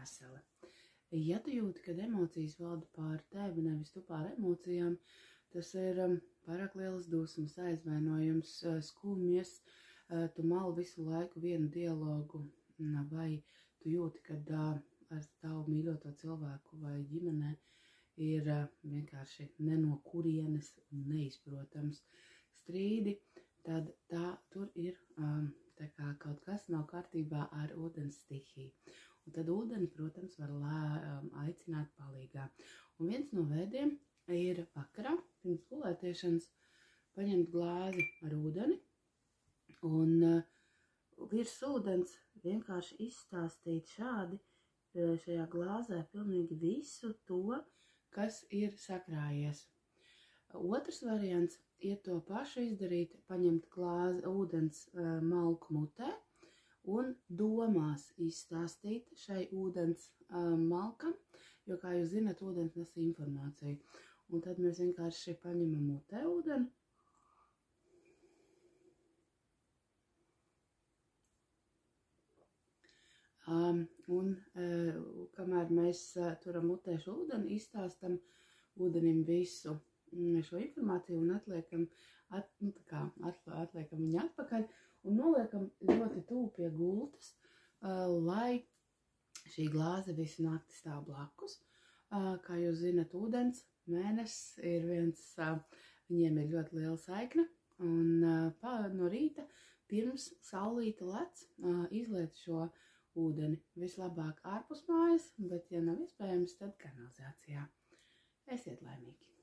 dvēsele. Ja tu jūti, kad emocijas valda pār tevi, nevis tu pār emocijām, tas ir pārāk lielas dusmas, aizvainojums, skumjas, tu mali visu laiku vienu dialogu, vai tu jūti, kad ar tavu mīļoto cilvēku vai ģimenē ir vienkārši ne no kurienes un neizprotams strīdi, tad tur ir tā kā kaut kas nav kārtībā ar ūdens stihiju. Un tad ūdeni, protams, var aicināt palīgā. Un viens no veidiem ir vakarā, pirms gulētiešanas, paņemt glāzi ar ūdeni un virs ūdens vienkārši izstāstīt šajā glāzē pilnīgi visu to, kas ir sakrājies. Otrs variants ir to pašu izdarīt, paņemt glāzi ūdens malku mutē un domās izstāstīt šai ūdens malkam, jo, kā jūs zināt, ūdens nes informāciju. Un tad mēs vienkārši paņemam mutē ūdeni. Un kamēr mēs turam mutē šo ūdeni, izstāstam ūdenim visu šo informāciju un atliekam viņu atpakaļ un noliekam ļoti tuvu pie gultas, lai šī glāze visu nakti stāv blakus. Kā jūs zinat, ūdens, mēnesis ir viņiem ir ļoti liela saikne, un no rīta pirms saulīte lec izliet šo ūdeni. Vislabāk ārpus mājas, bet ja nav iespējams, tad kanalizācijā. Esiet laimīgi!